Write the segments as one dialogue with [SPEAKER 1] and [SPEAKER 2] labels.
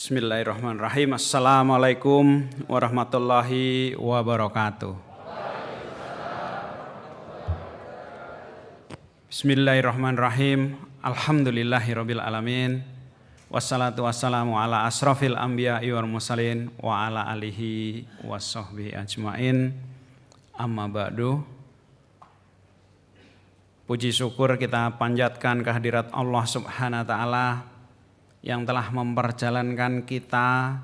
[SPEAKER 1] Bismillahirrahmanirrahim. Assalamualaikum warahmatullahi wabarakatuh. Bismillahirrahmanirrahim. Alhamdulillahirabbil alamin. Wassalatu wassalamu ala asrafil anbiya'i wal mursalin wa ala alihi washabbihi ajmain. Amma ba'du. Puji syukur kita panjatkan kehadirat Allah Subhanahu wa taala yang telah memperjalankan kita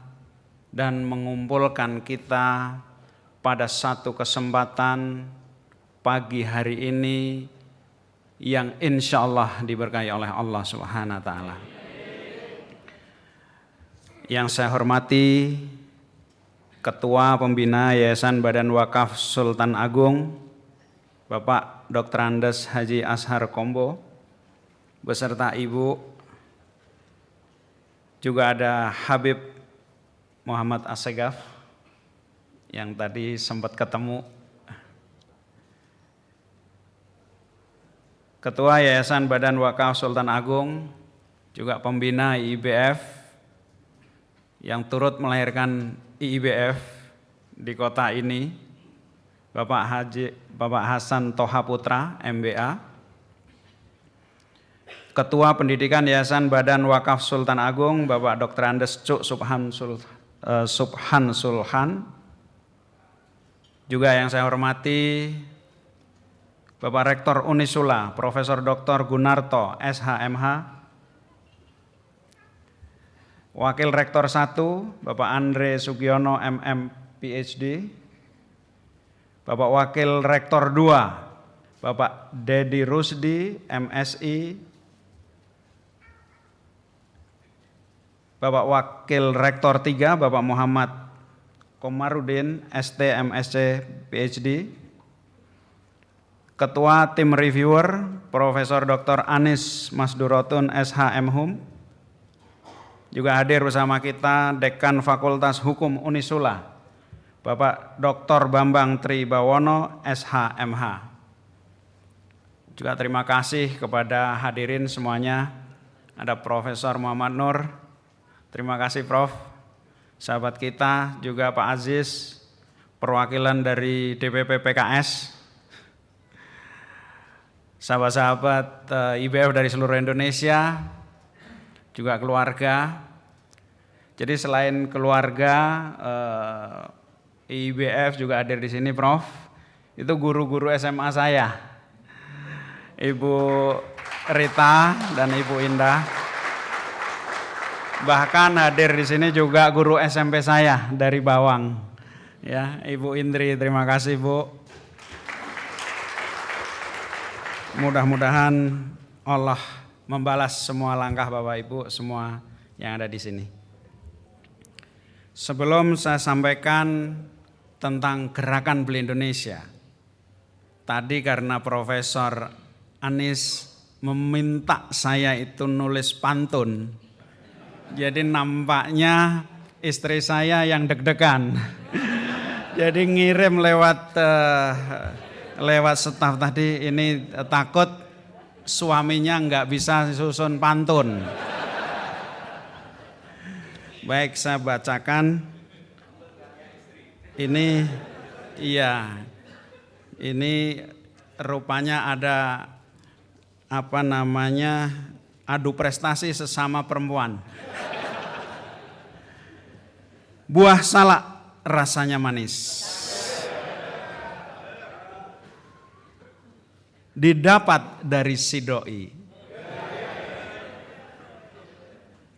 [SPEAKER 1] dan mengumpulkan kita pada satu kesempatan pagi hari ini yang insya Allah diberkahi oleh Allah Subhanahu wa taala. Yang saya hormati Ketua Pembina Yayasan Badan Wakaf Sultan Agung Bapak Dr. Andes Haji Ashar Kombo beserta Ibu, juga ada Habib Muhammad Assegaf yang tadi sempat ketemu. Ketua Yayasan Badan Wakaf Sultan Agung, juga pembina IIBF yang turut melahirkan IIBF di kota ini, Bapak Hasan Toha Putra, MBA. Ketua Pendidikan Yayasan Badan Wakaf Sultan Agung Bapak Dr. Andes Cuk Subhan Sulhan. Juga yang saya hormati Bapak Rektor Unisula Profesor Dr. Gunarto SHMH. Wakil Rektor 1 Bapak Andre Sugiono MM PhD. Bapak Wakil Rektor 2 Bapak Dedi Rusdi MSI. Bapak Wakil Rektor 3 Bapak Muhammad Komarudin ST MSc PhD. Ketua Tim Reviewer Profesor Dr. Anis Masdurotun SHM Hum. Juga hadir bersama kita Dekan Fakultas Hukum Unisula Bapak Dr. Bambang Tribawono SHMH. Juga terima kasih kepada hadirin semuanya. Ada Profesor Muhammad Nur. Terima kasih Prof. Sahabat kita juga Pak Aziz, perwakilan dari DPP PKS. Sahabat-sahabat IBF dari seluruh Indonesia, juga keluarga. Jadi selain keluarga, IBF juga hadir di sini Prof. Itu guru-guru SMA saya. Ibu Rita dan Ibu Indah. Bahkan hadir di sini juga guru SMP saya dari Bawang, ya Ibu Indri, terima kasih Bu. Mudah-mudahan Allah membalas semua langkah Bapak Ibu semua yang ada di sini. Sebelum saya sampaikan tentang Gerakan Beli Indonesia, tadi karena Profesor Anis meminta saya itu nulis pantun. Jadi nampaknya istri saya yang deg-degan. Jadi ngirim lewat staf tadi, ini takut suaminya nggak bisa susun pantun. Baik, saya bacakan. Ini rupanya ada adu prestasi sesama perempuan. Buah salak rasanya manis, didapat dari si doi.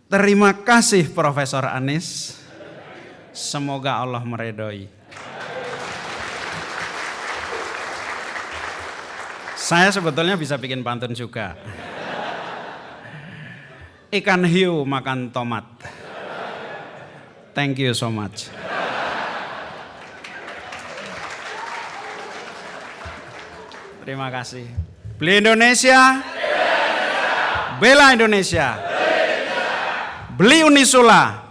[SPEAKER 1] Terima kasih Profesor Anis, semoga Allah meridhoi. Saya sebetulnya bisa bikin pantun juga. Ikan hiu makan tomat. Thank you so much. Terima kasih. Beli Indonesia. Bela Indonesia. Beli Unisula.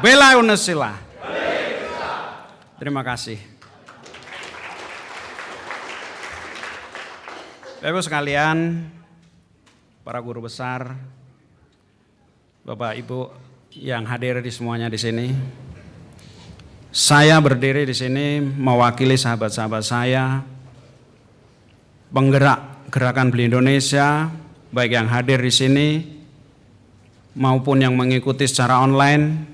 [SPEAKER 1] Bela Unisula. Terima kasih. Bapak-Ibu sekalian, para guru besar, Bapak Ibu yang hadir di semuanya di sini. Saya berdiri di sini mewakili sahabat-sahabat saya, penggerak Gerakan Beli Indonesia, baik yang hadir di sini maupun yang mengikuti secara online,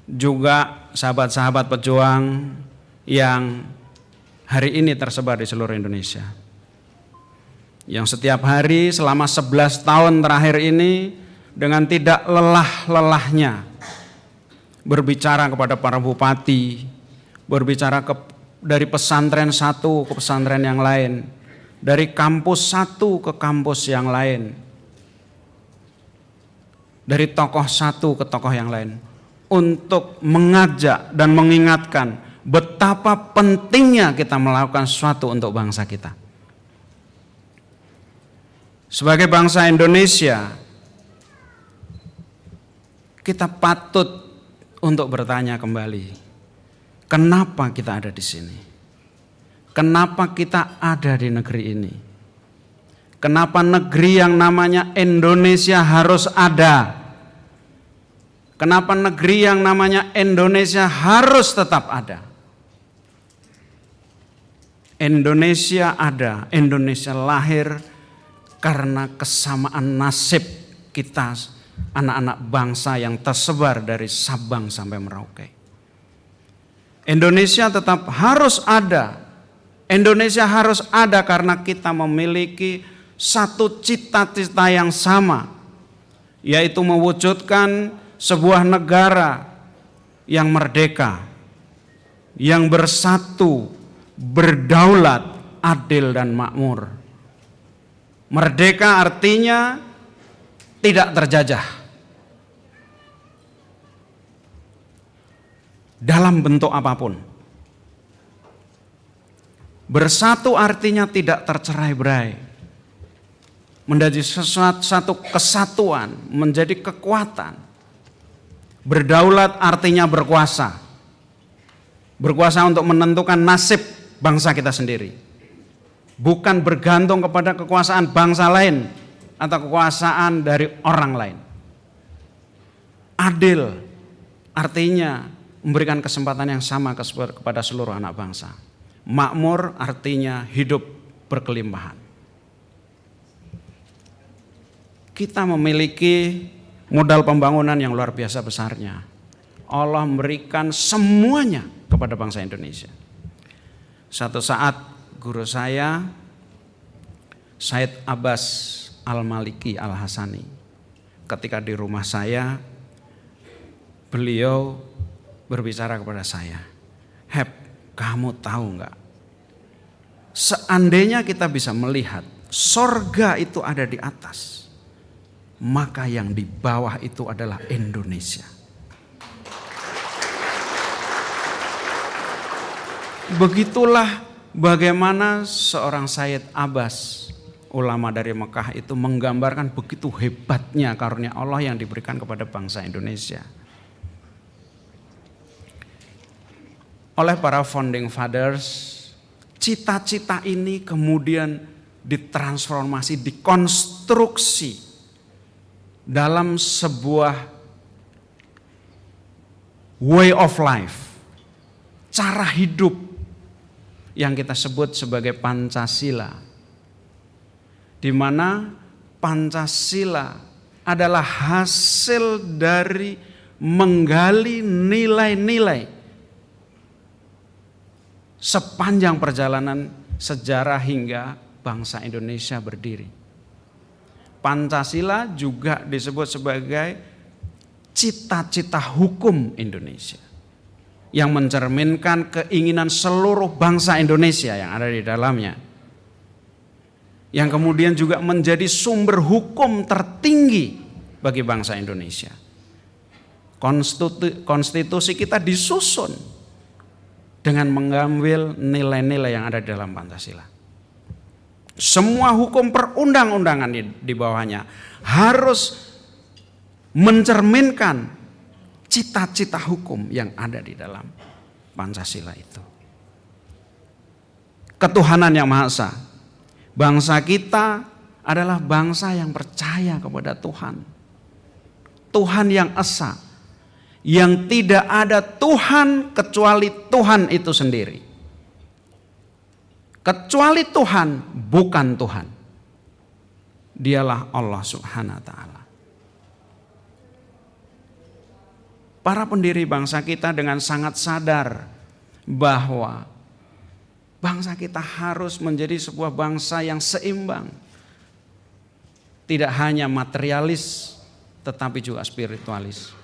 [SPEAKER 1] juga sahabat-sahabat pejuang yang hari ini tersebar di seluruh Indonesia. Yang setiap hari selama 11 tahun terakhir ini dengan tidak lelah-lelahnya berbicara kepada para bupati, berbicara dari pesantren satu ke pesantren yang lain, dari kampus satu ke kampus yang lain, dari tokoh satu ke tokoh yang lain, untuk mengajak dan mengingatkan betapa pentingnya kita melakukan sesuatu untuk bangsa kita. Sebagai bangsa Indonesia, kita patut untuk bertanya kembali, kenapa kita ada di sini? Kenapa kita ada di negeri ini? Kenapa negeri yang namanya Indonesia harus ada? Kenapa negeri yang namanya Indonesia harus tetap ada? Indonesia ada, Indonesia lahir karena kesamaan nasib kita, anak-anak bangsa yang tersebar dari Sabang sampai Merauke. Indonesia tetap harus ada. Indonesia harus ada karena kita memiliki satu cita-cita yang sama, yaitu mewujudkan sebuah negara yang merdeka, yang bersatu, berdaulat, adil dan makmur. Merdeka artinya tidak terjajah dalam bentuk apapun. Bersatu artinya tidak tercerai-berai, menjadi satu kesatuan, menjadi kekuatan. Berdaulat artinya berkuasa, berkuasa untuk menentukan nasib bangsa kita sendiri, bukan bergantung kepada kekuasaan bangsa lain atau kekuasaan dari orang lain. Adil artinya memberikan kesempatan yang sama kepada seluruh anak bangsa. Makmur artinya hidup berkelimpahan. Kita memiliki modal pembangunan yang luar biasa besarnya. Allah memberikan semuanya kepada bangsa Indonesia. Suatu saat guru saya, Said Abbas Al-Maliki Al-Hasani, ketika di rumah saya, beliau berbicara kepada saya, "Heb, kamu tahu enggak, seandainya kita bisa melihat sorga itu ada di atas, maka yang di bawah itu adalah Indonesia." Begitulah bagaimana seorang Said Abbas, ulama dari Mekah itu, menggambarkan begitu hebatnya karunia Allah yang diberikan kepada bangsa Indonesia. Oleh para founding fathers, cita-cita ini kemudian ditransformasi, dikonstruksi dalam sebuah way of life, cara hidup yang kita sebut sebagai Pancasila, di mana Pancasila adalah hasil dari menggali nilai-nilai sepanjang perjalanan sejarah hingga bangsa Indonesia berdiri. Pancasila juga disebut sebagai cita-cita hukum Indonesia, yang mencerminkan keinginan seluruh bangsa Indonesia yang ada di dalamnya, yang kemudian juga menjadi sumber hukum tertinggi bagi bangsa Indonesia. Konstitusi kita disusun dengan mengambil nilai-nilai yang ada di dalam Pancasila. Semua hukum perundang-undangan di bawahnya harus mencerminkan cita-cita hukum yang ada di dalam Pancasila itu. Ketuhanan yang Maha Esa. Bangsa kita adalah bangsa yang percaya kepada Tuhan. Tuhan yang esa, yang tidak ada Tuhan kecuali Tuhan itu sendiri. Kecuali Tuhan bukan Tuhan. Dialah Allah Subhanahu wa taala. Para pendiri bangsa kita dengan sangat sadar bahwa bangsa kita harus menjadi sebuah bangsa yang seimbang. Tidak hanya materialis tetapi juga spiritualis.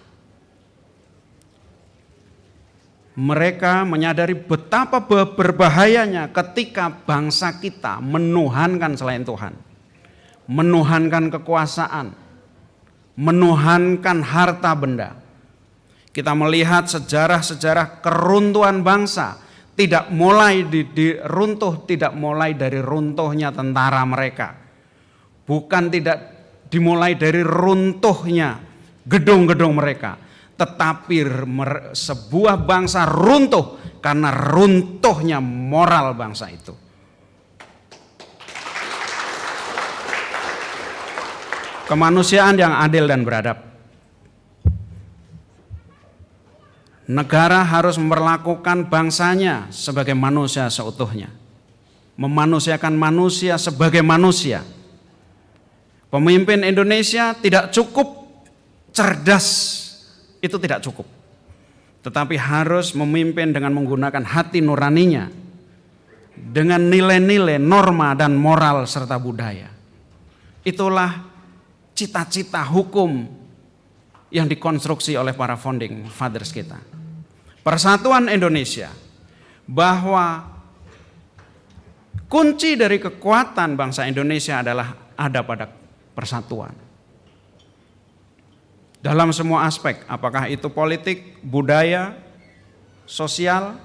[SPEAKER 1] Mereka menyadari betapa berbahayanya ketika bangsa kita menuhankan selain Tuhan. Menuhankan kekuasaan, menuhankan harta benda. Kita melihat sejarah-sejarah keruntuhan bangsa tidak mulai tidak mulai dari runtuhnya tentara mereka. Bukan tidak dimulai dari runtuhnya gedung-gedung mereka, tetapi sebuah bangsa runtuh karena runtuhnya moral bangsa itu. Kemanusiaan yang adil dan beradab. Negara harus memperlakukan bangsanya sebagai manusia seutuhnya. Memanusiakan manusia sebagai manusia. Pemimpin Indonesia tidak cukup cerdas, itu tidak cukup. Tetapi harus memimpin dengan menggunakan hati nuraninya, dengan nilai-nilai, norma dan moral serta budaya. Itulah cita-cita hukum yang dikonstruksi oleh para founding fathers kita. Persatuan Indonesia, bahwa kunci dari kekuatan bangsa Indonesia adalah ada pada persatuan. Dalam semua aspek, apakah itu politik, budaya, sosial,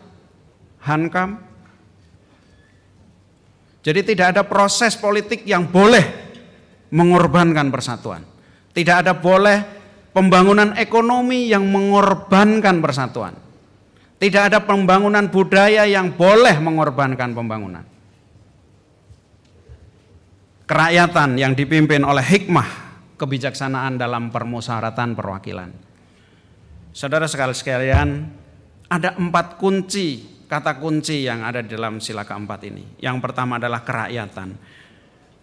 [SPEAKER 1] hankam. Jadi tidak ada proses politik yang boleh mengorbankan persatuan. Tidak ada boleh pembangunan ekonomi yang mengorbankan persatuan. Tidak ada pembangunan budaya yang boleh mengorbankan pembangunan. Kerakyatan yang dipimpin oleh hikmah kebijaksanaan dalam permusyawaratan perwakilan. Saudara sekalian, ada 4 kunci, kata kunci yang ada di dalam sila keempat ini. Yang pertama adalah kerakyatan,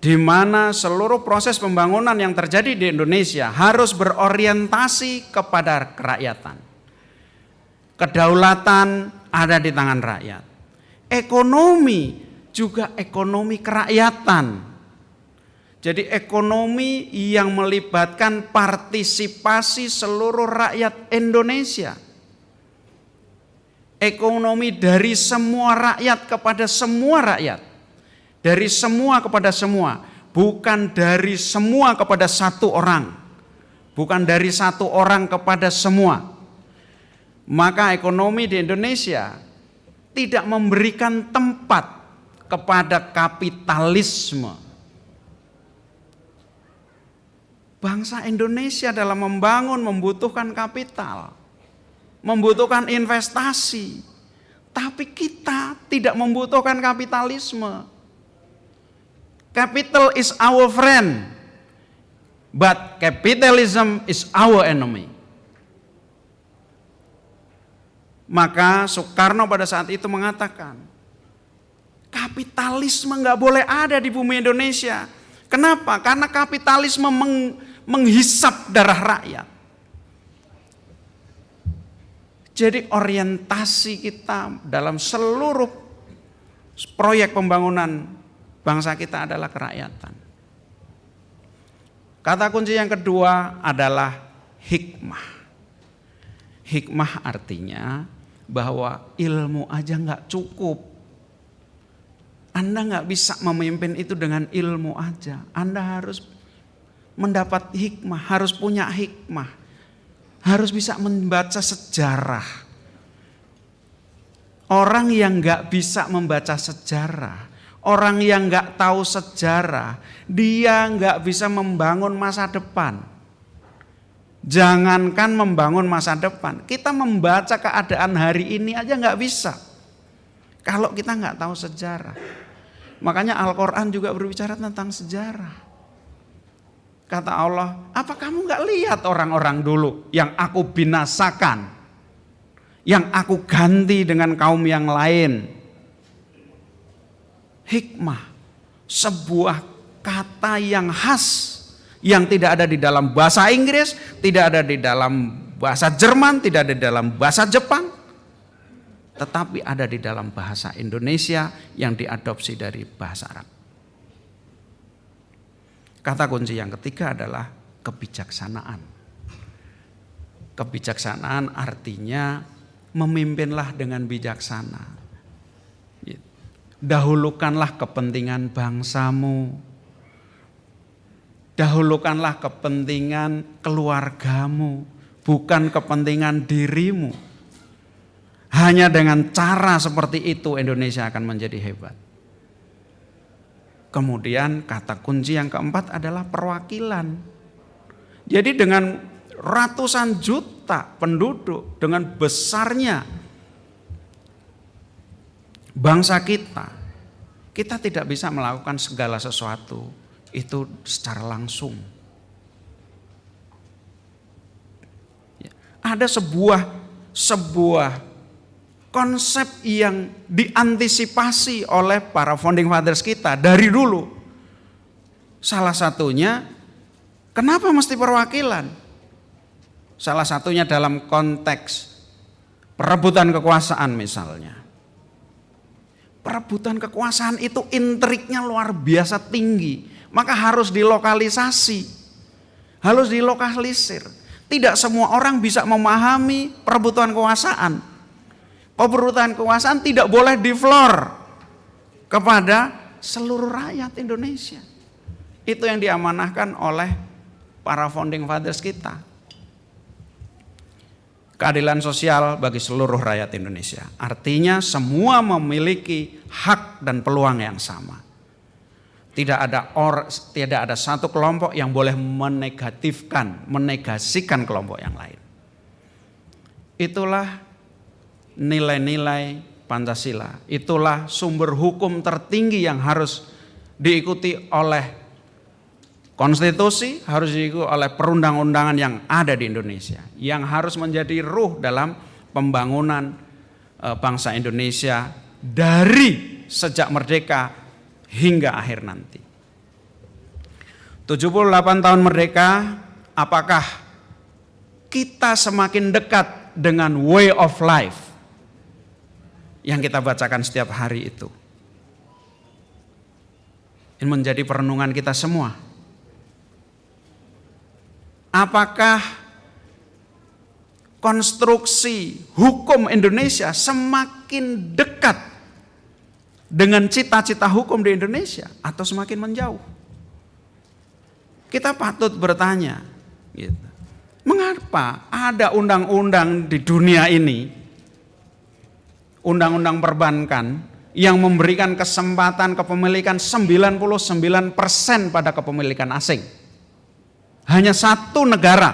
[SPEAKER 1] di mana seluruh proses pembangunan yang terjadi di Indonesia harus berorientasi kepada kerakyatan. Kedaulatan ada di tangan rakyat. Ekonomi juga ekonomi kerakyatan. Jadi ekonomi yang melibatkan partisipasi seluruh rakyat Indonesia. Ekonomi dari semua rakyat kepada semua rakyat. Dari semua kepada semua, bukan dari semua kepada satu orang. Bukan dari satu orang kepada semua. Maka ekonomi di Indonesia tidak memberikan tempat kepada kapitalisme. Bangsa Indonesia dalam membangun membutuhkan kapital, membutuhkan investasi. Tapi kita tidak membutuhkan kapitalisme. Capital is our friend, but capitalism is our enemy. Maka Soekarno pada saat itu mengatakan, kapitalisme nggak boleh ada di bumi Indonesia. Kenapa? Karena kapitalisme menghisap darah rakyat. Jadi orientasi kita dalam seluruh proyek pembangunan bangsa kita adalah kerakyatan. Kata kunci yang kedua adalah hikmah. Hikmah artinya bahwa ilmu aja nggak cukup. Anda nggak bisa memimpin itu dengan ilmu aja. Anda harus mendapat hikmah, harus punya hikmah. Harus bisa membaca sejarah. Orang yang nggak bisa membaca sejarah, orang yang nggak tahu sejarah, dia nggak bisa membangun masa depan. Jangankan membangun masa depan, kita membaca keadaan hari ini aja nggak bisa. Kalau kita nggak tahu sejarah. Makanya Al-Quran juga berbicara tentang sejarah. Kata Allah, apa kamu gak lihat orang-orang dulu yang aku binasakan, yang aku ganti dengan kaum yang lain? Hikmah, sebuah kata yang khas, yang tidak ada di dalam bahasa Inggris, tidak ada di dalam bahasa Jerman, tidak ada di dalam bahasa Jepang, tetapi ada di dalam bahasa Indonesia yang diadopsi dari bahasa Arab. Kata kunci yang ketiga adalah kebijaksanaan. Kebijaksanaan artinya memimpinlah dengan bijaksana. Dahulukanlah kepentingan bangsamu. Dahulukanlah kepentingan keluargamu, bukan kepentingan dirimu. Hanya dengan cara seperti itu Indonesia akan menjadi hebat. Kemudian kata kunci yang keempat adalah perwakilan. Jadi dengan ratusan juta penduduk, dengan besarnya bangsa kita tidak bisa melakukan segala sesuatu itu secara langsung. Ada sebuah konsep yang diantisipasi oleh para founding fathers kita dari dulu. Salah satunya, kenapa mesti perwakilan? Salah satunya dalam konteks perebutan kekuasaan misalnya. Perebutan kekuasaan itu intriknya luar biasa tinggi, maka harus dilokalisasi, harus dilokalisir. Tidak semua orang bisa memahami perebutan kekuasaan. Perebutan kekuasaan tidak boleh diflor kepada seluruh rakyat Indonesia. Itu yang diamanahkan oleh para founding fathers kita. Keadilan sosial bagi seluruh rakyat Indonesia. Artinya semua memiliki hak dan peluang yang sama. Tidak ada satu kelompok yang boleh menegasikan kelompok yang lain. Itulah nilai-nilai Pancasila. Itulah sumber hukum tertinggi yang harus diikuti oleh konstitusi, harus diikuti oleh perundang-undangan yang ada di Indonesia, yang harus menjadi ruh dalam pembangunan bangsa Indonesia dari sejak merdeka hingga akhir nanti. 78 tahun merdeka, apakah kita semakin dekat dengan way of life yang kita bacakan setiap hari itu? Ini menjadi perenungan kita semua. Apakah konstruksi hukum Indonesia semakin dekat dengan cita-cita hukum di Indonesia atau semakin menjauh? Kita patut bertanya, gitu. Mengapa ada undang-undang di dunia ini, undang-undang perbankan, yang memberikan kesempatan kepemilikan 99% pada kepemilikan asing? Hanya satu negara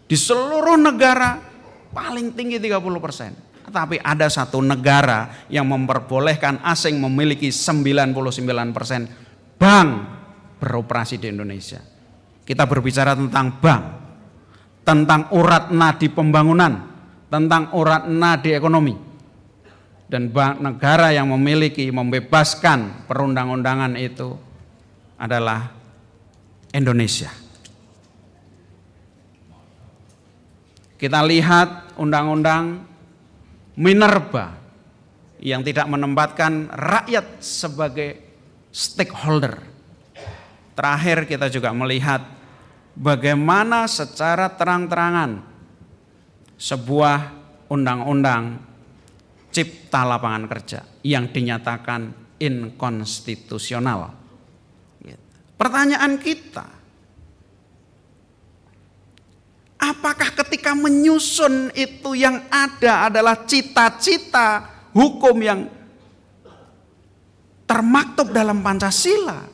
[SPEAKER 1] di seluruh negara paling tinggi 30%. Tapi ada satu negara yang memperbolehkan asing memiliki 99% bank beroperasi di Indonesia. Kita berbicara tentang bank, tentang urat nadi pembangunan, tentang urat nadi ekonomi. Dan negara yang membebaskan perundang-undangan itu adalah Indonesia. Kita lihat undang-undang Minerba yang tidak menempatkan rakyat sebagai stakeholder. Terakhir kita juga melihat bagaimana secara terang-terangan sebuah undang-undang cipta lapangan kerja yang dinyatakan inkonstitusional. Pertanyaan kita, apakah ketika menyusun itu yang ada adalah cita-cita hukum yang termaktub dalam Pancasila,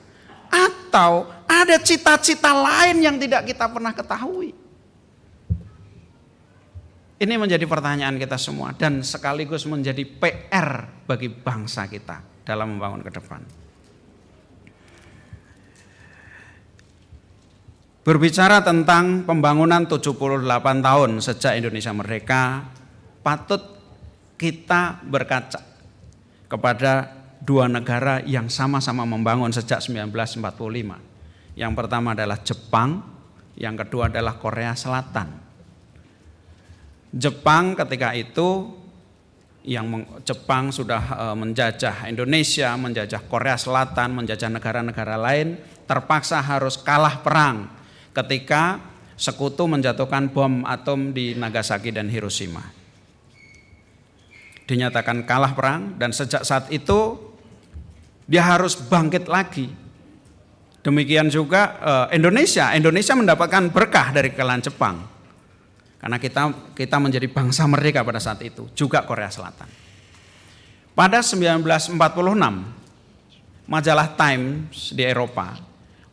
[SPEAKER 1] atau ada cita-cita lain yang tidak kita pernah ketahui? Ini menjadi pertanyaan kita semua dan sekaligus menjadi PR bagi bangsa kita dalam membangun ke depan. Berbicara tentang pembangunan 78 tahun sejak Indonesia merdeka, patut kita berkaca kepada dua negara yang sama-sama membangun sejak 1945. Yang pertama adalah Jepang, yang kedua adalah Korea Selatan. Jepang ketika itu, Jepang sudah menjajah Indonesia, menjajah Korea Selatan, menjajah negara-negara lain, terpaksa harus kalah perang ketika sekutu menjatuhkan bom atom di Nagasaki dan Hiroshima. Dinyatakan kalah perang dan sejak saat itu dia harus bangkit lagi. Demikian juga Indonesia mendapatkan berkah dari kekalahan Jepang. Karena kita menjadi bangsa merdeka pada saat itu, juga Korea Selatan. Pada 1946, majalah Times di Eropa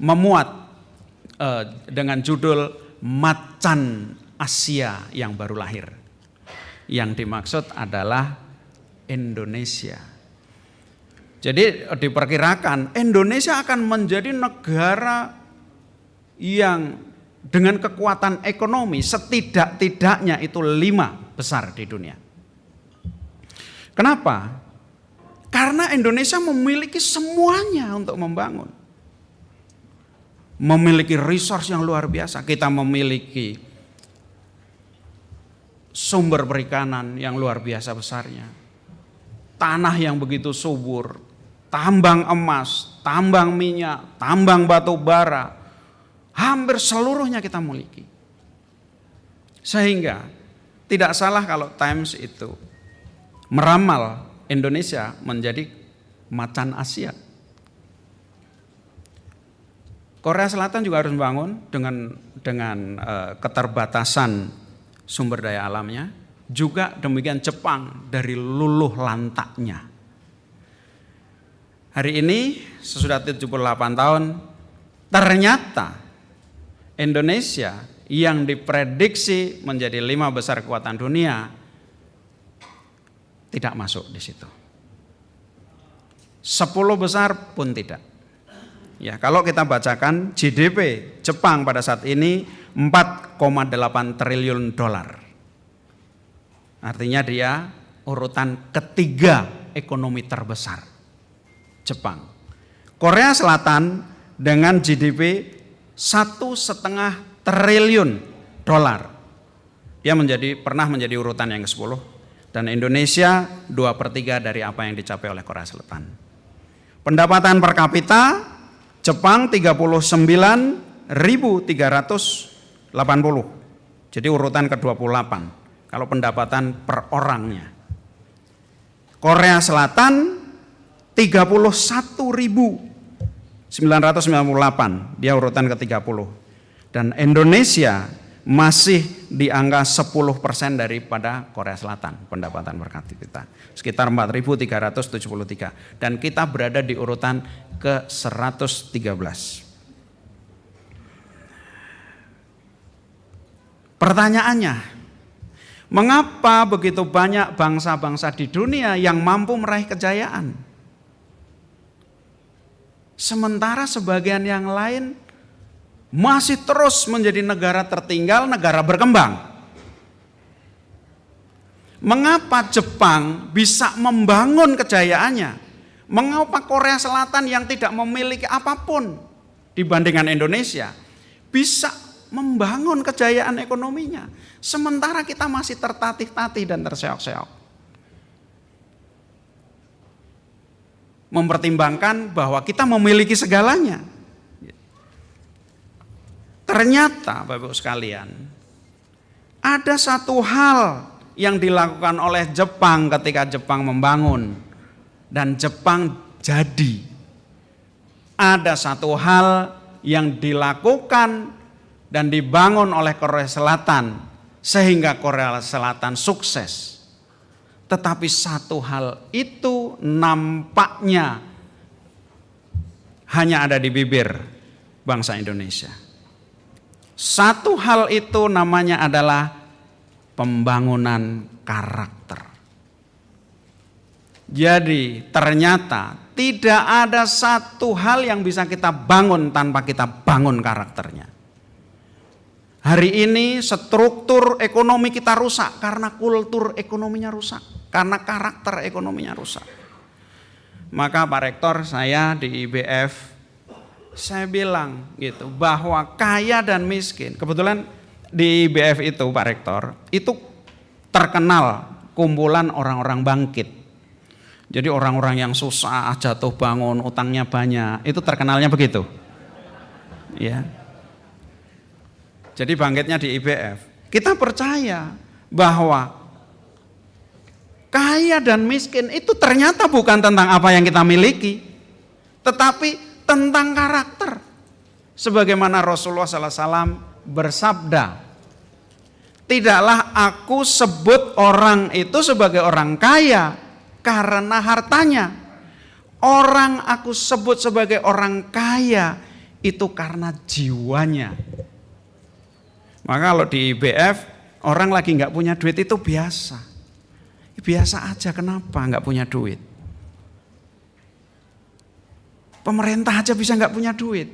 [SPEAKER 1] memuat dengan judul Macan Asia yang baru lahir. Yang dimaksud adalah Indonesia. Jadi diperkirakan Indonesia akan menjadi negara yang dengan kekuatan ekonomi setidak-tidaknya itu 5 besar di dunia. Kenapa? Karena Indonesia memiliki semuanya untuk membangun. Memiliki resource yang luar biasa. Kita memiliki sumber perikanan yang luar biasa besarnya. Tanah yang begitu subur, tambang emas, tambang minyak, tambang batu bara, hampir seluruhnya kita miliki. Sehingga tidak salah kalau Times itu meramal Indonesia menjadi macan Asia. Korea Selatan juga harus membangun dengan keterbatasan sumber daya alamnya. Juga demikian Jepang dari luluh lantaknya. Hari ini sesudah 78 tahun ternyata Indonesia yang diprediksi menjadi 5 besar kekuatan dunia tidak masuk di situ. 10 besar pun tidak. Ya, kalau kita bacakan GDP Jepang pada saat ini 4,8 triliun dolar. Artinya dia urutan ketiga ekonomi terbesar. Jepang. Korea Selatan dengan GDP 1,5 triliun dolar. Dia pernah menjadi urutan yang ke-10 dan Indonesia 2/3 dari apa yang dicapai oleh Korea Selatan. Pendapatan per kapita Jepang 39.380. Jadi urutan ke-28 kalau pendapatan per orangnya. Korea Selatan 31.998, dia urutan ke-30. Dan Indonesia masih di angka 10% daripada Korea Selatan pendapatan per kapita, sekitar 4.373, dan kita berada di urutan ke-113. Pertanyaannya, mengapa begitu banyak bangsa-bangsa di dunia yang mampu meraih kejayaan? Sementara sebagian yang lain masih terus menjadi negara tertinggal, negara berkembang. Mengapa Jepang bisa membangun kejayaannya? Mengapa Korea Selatan yang tidak memiliki apapun dibandingkan Indonesia bisa membangun kejayaan ekonominya? Sementara kita masih tertatih-tatih dan terseok-seok. Mempertimbangkan bahwa kita memiliki segalanya. Ternyata Bapak-Ibu sekalian, ada satu hal yang dilakukan oleh Jepang ketika Jepang membangun dan Jepang jadi. Ada satu hal yang dilakukan dan dibangun oleh Korea Selatan sehingga Korea Selatan sukses. Tetapi satu hal itu nampaknya hanya ada di bibir bangsa Indonesia. Satu hal itu namanya adalah pembangunan karakter. Jadi ternyata tidak ada satu hal yang bisa kita bangun tanpa kita bangun karakternya. Hari ini struktur ekonomi kita rusak karena kultur ekonominya rusak, karena karakter ekonominya rusak. Maka Pak Rektor, saya di IBF, saya bilang gitu bahwa kaya dan miskin, kebetulan di IBF itu Pak Rektor, itu terkenal kumpulan orang-orang bangkit. Jadi orang-orang yang susah, jatuh bangun, utangnya banyak, itu terkenalnya begitu. Ya. Jadi bangkitnya di IBF. Kita percaya bahwa kaya dan miskin itu ternyata bukan tentang apa yang kita miliki, tetapi tentang karakter. Sebagaimana Rasulullah SAW bersabda, tidaklah aku sebut orang itu sebagai orang kaya karena hartanya. Orang aku sebut sebagai orang kaya itu karena jiwanya. Maka kalau di IBF orang lagi nggak punya duit itu biasa. Biasa aja, kenapa nggak punya duit? Pemerintah aja bisa nggak punya duit.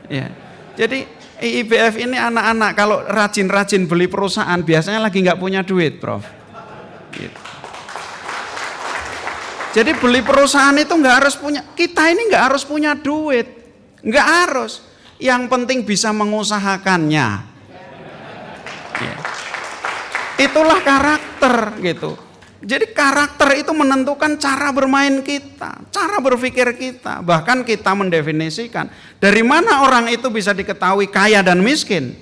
[SPEAKER 1] Ya. Jadi IBF ini anak-anak kalau rajin-rajin beli perusahaan biasanya lagi nggak punya duit, Prof. Gitu. Jadi beli perusahaan itu nggak harus punya, kita ini nggak harus punya duit, nggak harus. Yang penting bisa mengusahakannya. Ya. Itulah karakter gitu. Jadi karakter itu menentukan cara bermain kita, cara berpikir kita. Bahkan kita mendefinisikan dari mana orang itu bisa diketahui kaya dan miskin.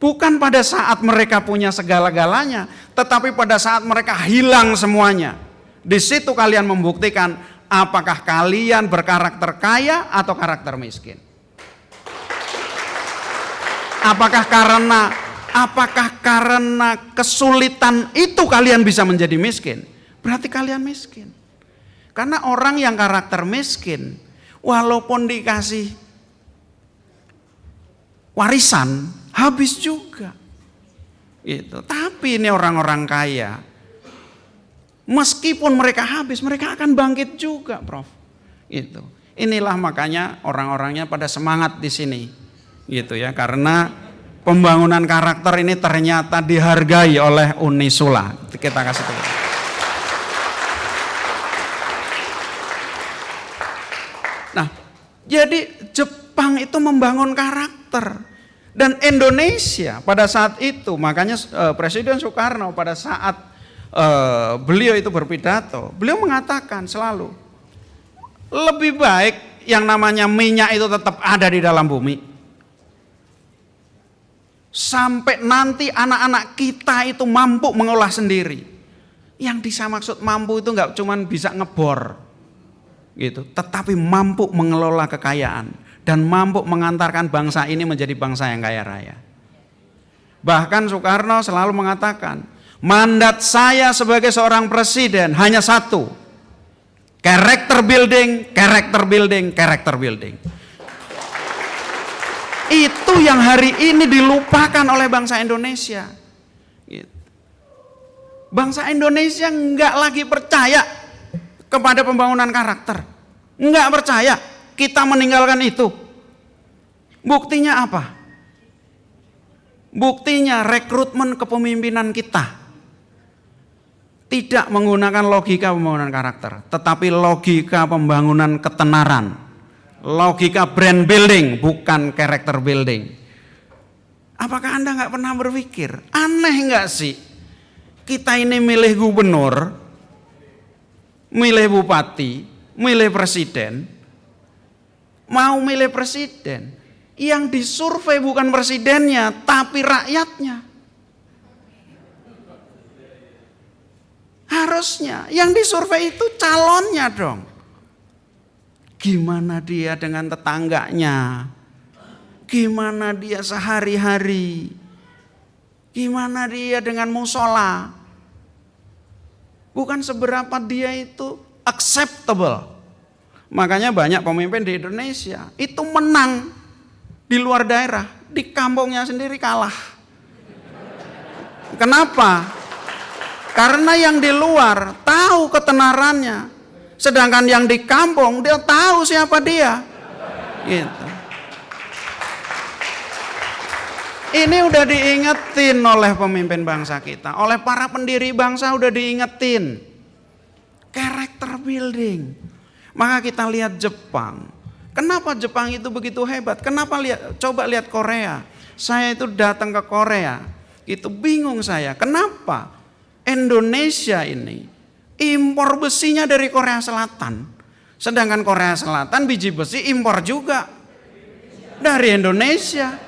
[SPEAKER 1] Bukan pada saat mereka punya segala-galanya, tetapi pada saat mereka hilang semuanya. Di situ kalian membuktikan apakah kalian berkarakter kaya atau karakter miskin. Apakah karena kesulitan itu kalian bisa menjadi miskin? Berarti kalian miskin. Karena orang yang karakter miskin, walaupun dikasih warisan, habis juga. Gitu. Tapi ini orang-orang kaya, meskipun mereka habis, mereka akan bangkit juga, Prof. Gitu. Inilah makanya orang-orangnya pada semangat di sini. Gitu ya, karena pembangunan karakter ini ternyata dihargai oleh Unisula. Kita kasih tahu. Nah, jadi Jepang itu membangun karakter dan Indonesia pada saat itu, makanya Presiden Soekarno pada saat beliau itu berpidato, beliau mengatakan selalu lebih baik yang namanya minyak itu tetap ada di dalam bumi. Sampai nanti anak-anak kita itu mampu mengolah sendiri. Yang bisa maksud mampu itu nggak cuma bisa ngebor, gitu, tetapi mampu mengelola kekayaan dan mampu mengantarkan bangsa ini menjadi bangsa yang kaya raya. Bahkan Soekarno selalu mengatakan, mandat saya sebagai seorang presiden hanya satu, character building, character building, character building. Itu yang hari ini dilupakan oleh bangsa Indonesia. Bangsa Indonesia nggak lagi percaya kepada pembangunan karakter, nggak percaya. Kita meninggalkan itu. Buktinya apa? Buktinya rekrutmen kepemimpinan kita tidak menggunakan logika pembangunan karakter, tetapi logika pembangunan ketenaran. Logika brand building, bukan character building. Apakah Anda nggak pernah berpikir, aneh nggak sih? Kita ini milih gubernur, milih bupati, milih presiden, mau milih presiden, yang disurvei bukan presidennya, tapi rakyatnya. Harusnya yang disurvei itu calonnya dong. Gimana dia dengan tetangganya? Gimana dia sehari-hari? Gimana dia dengan musola? Bukan seberapa dia itu acceptable. Makanya banyak pemimpin di Indonesia itu menang di luar daerah, di kampungnya sendiri kalah. Kenapa? Karena yang di luar tahu ketenarannya. Sedangkan yang di kampung dia tahu siapa dia. Gitu. Ini udah diingetin oleh pemimpin bangsa kita, oleh para pendiri bangsa udah diingetin. Character building. Maka kita lihat Jepang. Kenapa Jepang itu begitu hebat? Kenapa coba lihat Korea. Saya itu datang ke Korea, itu bingung saya. Kenapa Indonesia ini impor besinya dari Korea Selatan, sedangkan Korea Selatan biji besi impor juga dari Indonesia.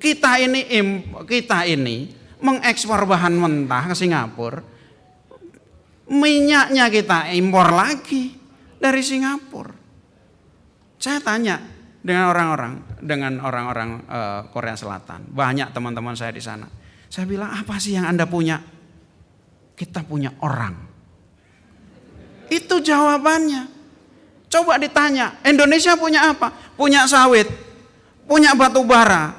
[SPEAKER 1] Kita ini mengekspor bahan mentah ke Singapura, minyaknya kita impor lagi dari Singapura. Saya tanya dengan orang-orang Korea Selatan, banyak teman-teman saya di sana. Saya bilang, apa sih yang Anda punya? Kita punya orang. Itu jawabannya. Coba ditanya, Indonesia punya apa? Punya sawit, punya batu bara,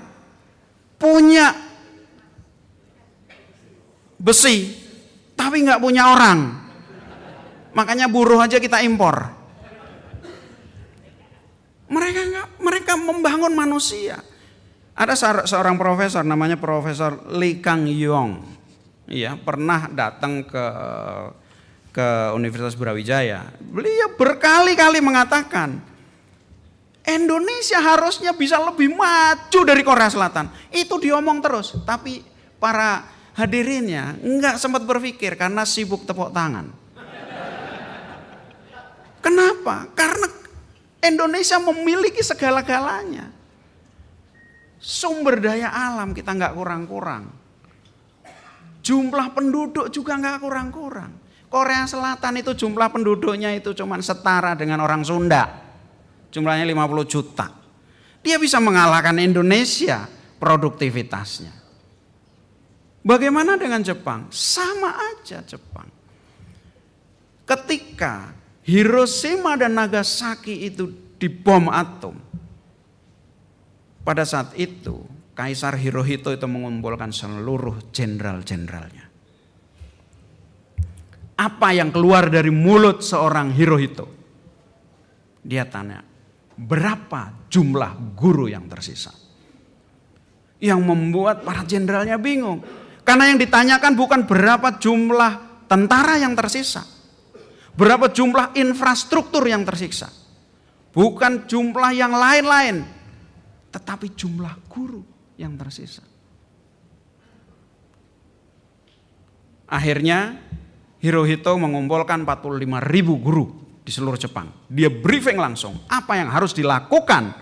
[SPEAKER 1] punya besi, tapi nggak punya orang. Makanya buruh aja kita impor. Mereka membangun manusia. Ada seorang profesor namanya Profesor Lee Kang Yong. Ya, pernah datang ke Universitas Brawijaya. Beliau berkali-kali mengatakan Indonesia harusnya bisa lebih maju dari Korea Selatan. Itu diomong terus, tapi para hadirinnya enggak sempat berpikir karena sibuk tepuk tangan. Kenapa? Karena Indonesia memiliki segala-galanya. Sumber daya alam kita nggak kurang-kurang. Jumlah penduduk juga nggak kurang-kurang. Korea Selatan itu jumlah penduduknya itu cuma setara dengan orang Sunda. Jumlahnya 50 juta. Dia bisa mengalahkan Indonesia produktivitasnya. Bagaimana dengan Jepang? Sama aja Jepang. Ketika Hiroshima dan Nagasaki itu dibom atom. Pada saat itu Kaisar Hirohito itu mengumpulkan seluruh jenderal-jenderalnya. Apa yang keluar dari mulut seorang Hirohito? Dia tanya, berapa jumlah guru yang tersisa? Yang membuat para jenderalnya bingung. Karena yang ditanyakan bukan berapa jumlah tentara yang tersisa. Berapa jumlah infrastruktur yang tersisa. Bukan jumlah yang lain-lain. Tetapi jumlah guru yang tersisa. Akhirnya Hirohito mengumpulkan 45.000 guru di seluruh Jepang. Dia briefing langsung apa yang harus dilakukan.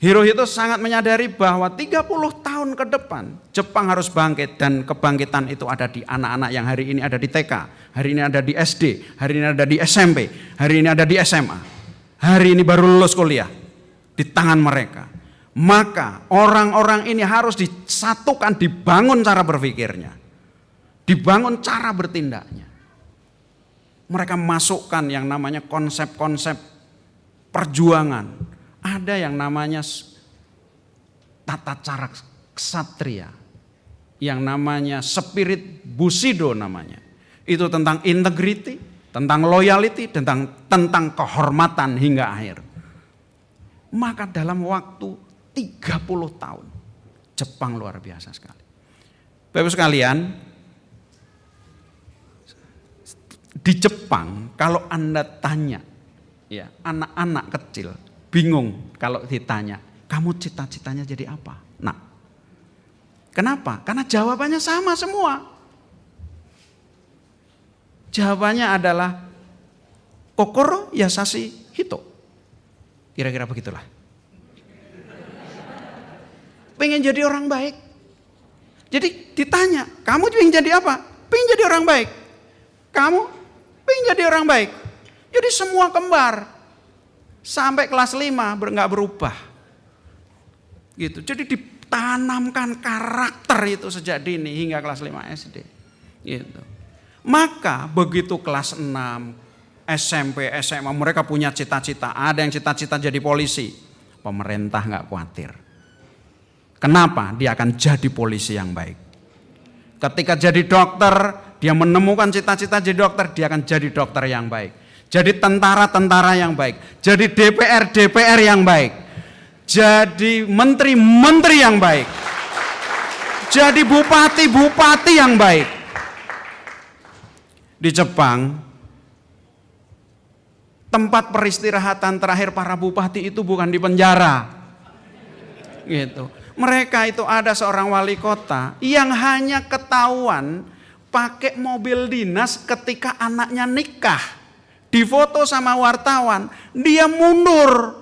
[SPEAKER 1] Hirohito sangat menyadari bahwa 30 tahun ke depan Jepang harus bangkit, dan kebangkitan itu ada di anak-anak yang hari ini ada di TK, hari ini ada di SD, hari ini ada di SMP, hari ini ada di SMA, hari ini baru lulus kuliah, di tangan mereka. Maka orang-orang ini harus disatukan, dibangun cara berpikirnya, dibangun cara bertindaknya. Mereka masukkan yang namanya konsep-konsep perjuangan. Ada yang namanya tata cara ksatria, yang namanya spirit Bushido namanya. Itu tentang integrity, tentang loyalty, tentang kehormatan hingga akhir. Maka dalam waktu 30 tahun, Jepang luar biasa sekali. Bapak sekalian, di Jepang kalau Anda tanya, ya, anak-anak kecil bingung kalau ditanya, kamu cita-citanya jadi apa? Nah, kenapa? Karena jawabannya sama semua. Jawabannya adalah Kokoro Yasashi Hito. Kira-kira begitulah. Pengen jadi orang baik. Jadi ditanya, kamu pengen jadi apa? Pengen jadi orang baik. Kamu pengen jadi orang baik. Jadi semua kembar. Sampai kelas 5 nggak berubah. Gitu. Jadi ditanamkan karakter itu sejak dini hingga kelas 5 SD. Gitu. Maka begitu kelas 6, SMP, SMA mereka punya cita-cita. Ada yang cita-cita jadi polisi. Pemerintah nggak khawatir. Kenapa? Dia akan jadi polisi yang baik. Ketika jadi dokter, dia menemukan cita-cita jadi dokter, dia akan jadi dokter yang baik. Jadi tentara-tentara yang baik. Jadi DPR yang baik. jadi menteri-menteri yang baik, jadi bupati-bupati yang baik. Di Jepang, tempat peristirahatan terakhir para bupati itu bukan di penjara. Gitu. Mereka itu ada seorang wali kota yang hanya ketahuan pakai mobil dinas ketika anaknya nikah. Difoto sama wartawan, dia mundur.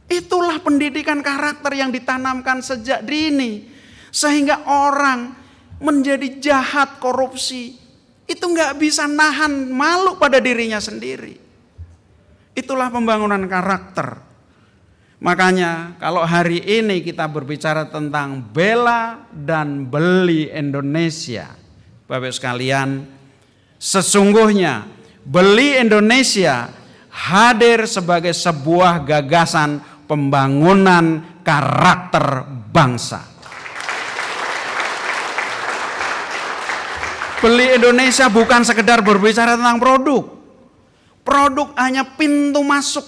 [SPEAKER 1] Itulah pendidikan karakter yang ditanamkan sejak dini. Sehingga orang menjadi jahat, korupsi. Itu nggak bisa nahan malu pada dirinya sendiri. Itulah pembangunan karakter. Makanya kalau hari ini kita berbicara tentang bela dan beli Indonesia. Bapak sekalian, sesungguhnya Beli Indonesia hadir sebagai sebuah gagasan pembangunan karakter bangsa. Beli Indonesia bukan sekedar berbicara tentang produk. Produk hanya pintu masuk.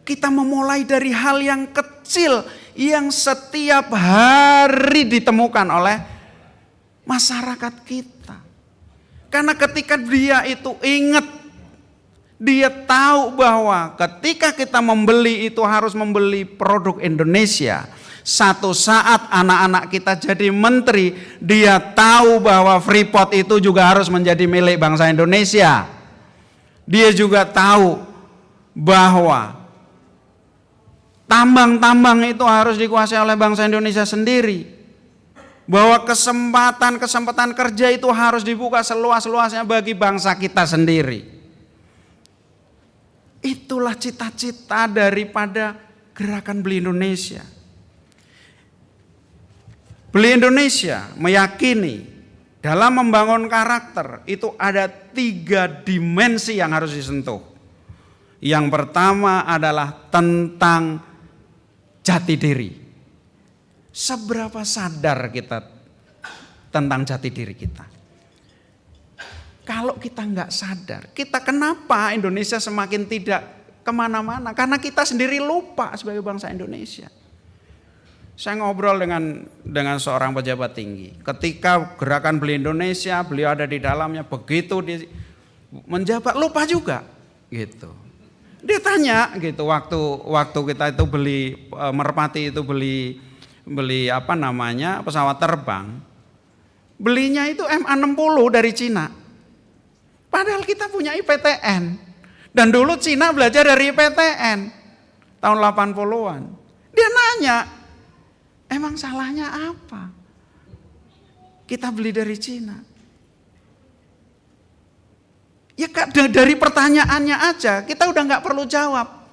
[SPEAKER 1] Kita memulai dari hal yang kecil yang setiap hari ditemukan oleh masyarakat kita. Karena ketika dia itu ingat, dia tahu bahwa ketika kita membeli itu harus membeli produk Indonesia. Satu saat anak-anak kita jadi menteri, dia tahu bahwa Freeport itu juga harus menjadi milik bangsa Indonesia. Dia juga tahu bahwa tambang-tambang itu harus dikuasai oleh bangsa Indonesia sendiri. Bahwa kesempatan kerja itu harus dibuka seluas-luasnya bagi bangsa kita sendiri. Itulah cita-cita daripada gerakan Beli Indonesia. Beli Indonesia meyakini dalam membangun karakter itu ada 3 dimensi yang harus disentuh. Yang pertama adalah tentang jati diri. Seberapa sadar kita tentang jati diri kita? Kalau kita nggak sadar, kita kenapa Indonesia semakin tidak kemana-mana? Karena kita sendiri lupa sebagai bangsa Indonesia. Saya ngobrol dengan seorang pejabat tinggi. Ketika gerakan Beli Indonesia, beliau ada di dalamnya. Begitu menjabat, lupa juga, gitu. Dia tanya, gitu, waktu kita itu beli Merpati itu beli pesawat terbang, belinya itu MA60 dari Cina. Padahal kita punya IPTN. Dan dulu Cina belajar dari IPTN tahun 80-an. Dia nanya, emang salahnya apa? Kita beli dari Cina. Ya dari pertanyaannya aja kita udah nggak perlu jawab.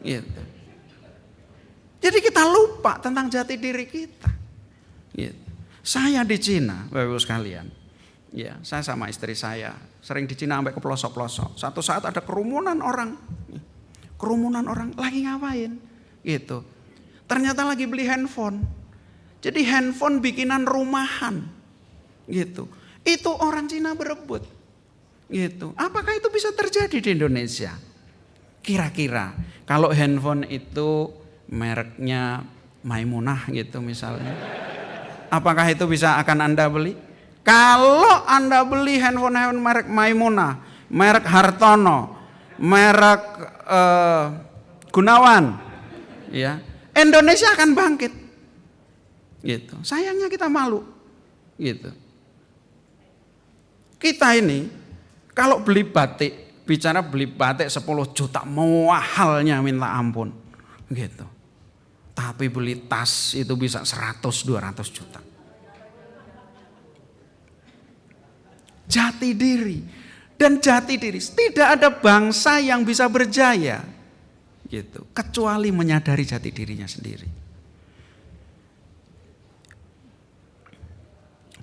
[SPEAKER 1] Gitu. Jadi kita lupa tentang jati diri kita. Gitu. Saya di Cina, Bapak-Ibu sekalian. Ya, saya sama istri saya sering di Cina sampai ke pelosok-pelosok. Satu saat ada kerumunan orang lagi ngapain? Gitu. Ternyata lagi beli handphone. Jadi handphone bikinan rumahan. Gitu. Itu orang Cina berebut. Gitu. Apakah itu bisa terjadi di Indonesia? Kira-kira kalau handphone itu mereknya Maimunah gitu misalnya, apakah itu bisa akan Anda beli? Kalau Anda beli handphone merek Maimunah, merek Hartono, merek Gunawan, ya, Indonesia akan bangkit. Gitu. Sayangnya kita malu. Gitu. Kita ini kalau beli batik, bicara beli batik 10 juta, mahalnya minta ampun. Gitu. Tapi beli tas itu bisa 100-200 juta. Jati diri. Dan jati diri, tidak ada bangsa yang bisa berjaya gitu, kecuali menyadari jati dirinya sendiri.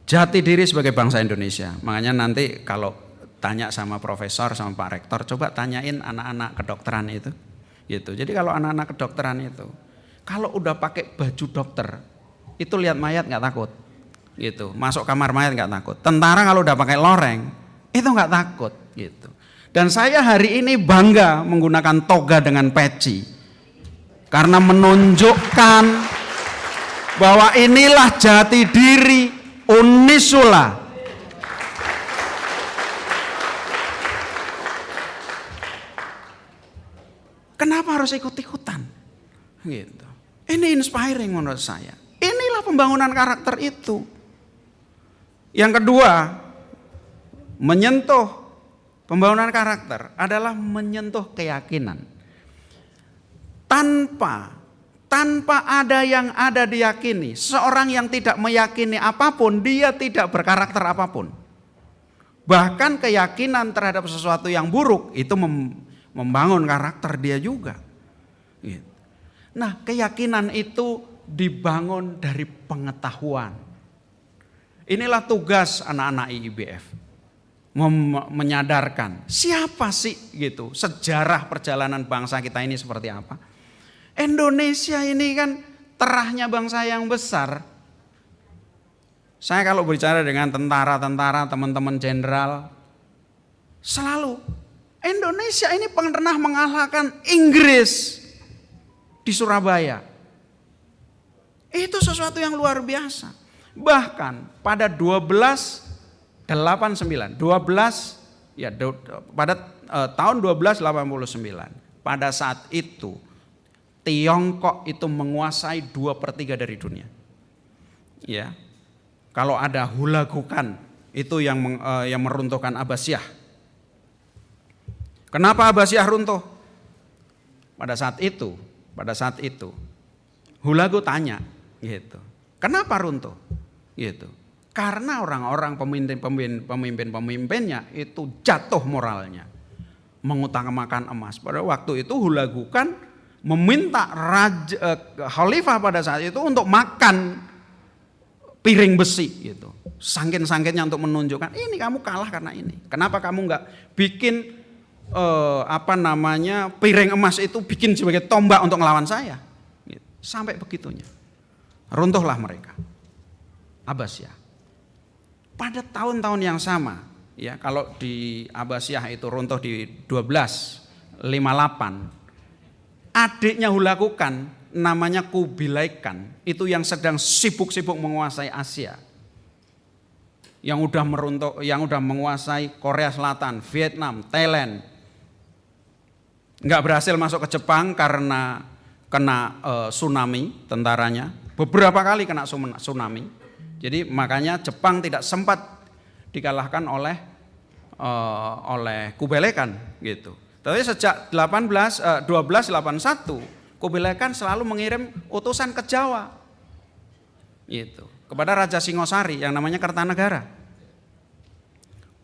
[SPEAKER 1] Jati diri sebagai bangsa Indonesia. Makanya nanti kalau tanya sama profesor, sama Pak Rektor, coba tanyain anak-anak kedokteran itu. Gitu. Jadi kalau anak-anak kedokteran itu, kalau udah pakai baju dokter, itu lihat mayat nggak takut. Gitu. Masuk kamar mayat nggak takut. Tentara kalau udah pakai loreng, itu nggak takut. Gitu. Dan saya hari ini bangga menggunakan toga dengan peci. Karena menunjukkan bahwa inilah jati diri Unisula. Kenapa harus ikut-ikutan? Gitu. Ini inspiring menurut saya. Inilah pembangunan karakter itu. Yang kedua, menyentuh pembangunan karakter adalah menyentuh keyakinan. Tanpa ada yang ada diyakini, seorang yang tidak meyakini apapun, dia tidak berkarakter apapun. Bahkan keyakinan terhadap sesuatu yang buruk itu membangun karakter dia juga. Nah, keyakinan itu dibangun dari pengetahuan. Inilah tugas anak-anak IIBF. Menyadarkan siapa sih gitu, sejarah perjalanan bangsa kita ini seperti apa. Indonesia ini kan terahnya bangsa yang besar. Saya kalau bicara dengan tentara-tentara, teman-teman jenderal, selalu Indonesia ini pernah mengalahkan Inggris di Surabaya. Itu sesuatu yang luar biasa. Bahkan pada 1289, pada tahun 1289, pada saat itu Tiongkok itu menguasai 2/3 dari dunia. Ya, kalau ada Hulagukan itu yang meruntuhkan Abbasiyah. Kenapa Abbasiyah runtuh? Pada saat itu Hulagu tanya, gitu. Kenapa runtuh? Gitu. Karena orang-orang pemimpin-pemimpinnya itu jatuh moralnya, mengutamakan emas. Pada waktu itu Hulagu kan meminta khalifah pada saat itu untuk makan piring besi gitu. Sangkin-sangkinnya untuk menunjukkan ini kamu kalah karena ini. Kenapa kamu nggak bikin piring emas itu bikin sebagai tombak untuk melawan saya? Gitu. Sampai begitunya. Runtuhlah mereka. Abbasiyah. Pada tahun-tahun yang sama, ya kalau di Abbasiyah itu runtuh di 1258. Adiknya Hulagukan namanya Kubilai Khan, itu yang sedang sibuk-sibuk menguasai Asia. Yang udah menguasai Korea Selatan, Vietnam, Thailand. Enggak berhasil masuk ke Jepang karena kena tsunami tentaranya. Beberapa kali kena tsunami. Jadi makanya Jepang tidak sempat dikalahkan oleh Kubilai Khan gitu. Tapi sejak 1281 Kubilai Khan selalu mengirim utusan ke Jawa. Gitu, kepada Raja Singosari yang namanya Kertanegara.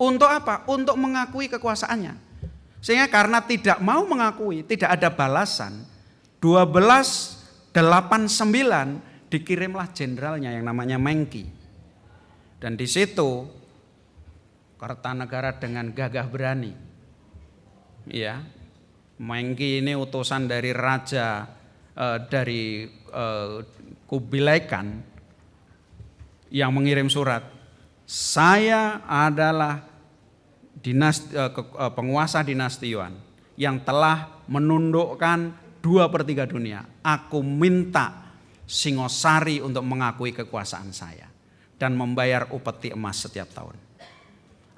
[SPEAKER 1] Untuk apa? Untuk mengakui kekuasaannya. Sehingga karena tidak mau mengakui, tidak ada balasan. 1289 dikirimlah jenderalnya yang namanya Mengki. Dan di situ Kertanegara dengan gagah berani, ya, Mengki ini utusan dari raja Kubilai Khan yang mengirim surat. Saya adalah penguasa dinasti Yuan yang telah menundukkan 2/3 dunia. Aku minta Singosari untuk mengakui kekuasaan saya dan membayar upeti emas setiap tahun.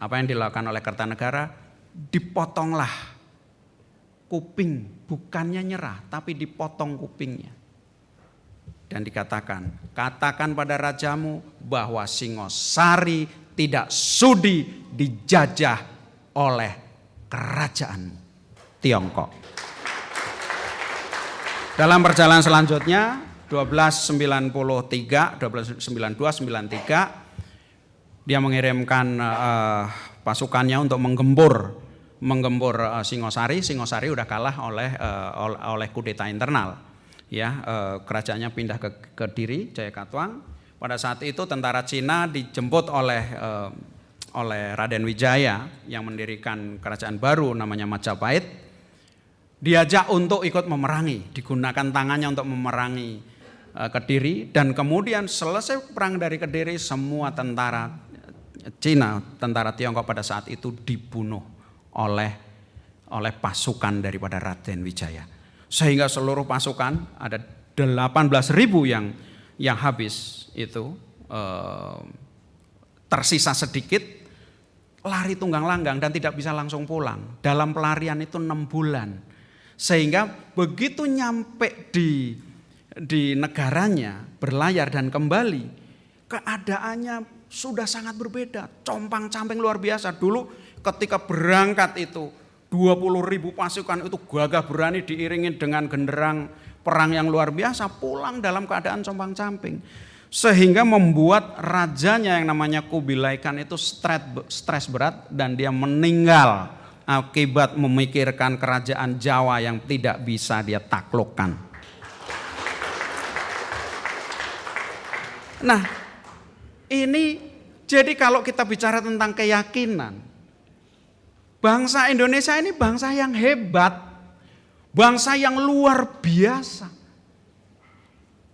[SPEAKER 1] Apa yang dilakukan oleh Kertanegara? Dipotonglah kuping, bukannya nyerah, tapi dipotong kupingnya. Dan dikatakan, katakan pada rajamu bahwa Singosari tidak sudi dijajah oleh kerajaanmu, Tiongkok. Dalam perjalanan selanjutnya, 1293, 1292, 93, dia mengirimkan pasukannya untuk menggempur Singosari. Singosari udah kalah oleh kudeta internal. Ya, kerajaannya pindah ke Kediri, Jayakatwang. Pada saat itu tentara Cina dijemput oleh Raden Wijaya yang mendirikan kerajaan baru namanya Majapahit. Diajak untuk ikut memerangi, digunakan tangannya untuk memerangi Kediri, dan kemudian selesai perang dari Kediri, semua tentara Cina, tentara Tiongkok pada saat itu dibunuh oleh pasukan daripada Raden Wijaya. sehingga seluruh pasukan ada 18.000 yang habis itu, tersisa sedikit, lari tunggang langgang dan tidak bisa langsung pulang. Dalam pelarian itu 6 bulan. Sehingga begitu nyampe di negaranya, berlayar dan kembali, keadaannya sudah sangat berbeda. Compang-camping luar biasa. Dulu ketika berangkat itu 20.000 pasukan itu gagah berani diiringi dengan genderang perang yang luar biasa, pulang dalam keadaan compang-camping. Sehingga membuat rajanya yang namanya Kubilai Khan itu stres berat dan dia meninggal akibat memikirkan kerajaan Jawa yang tidak bisa dia taklukkan. Nah, ini jadi kalau kita bicara tentang keyakinan, bangsa Indonesia ini bangsa yang hebat, bangsa yang luar biasa.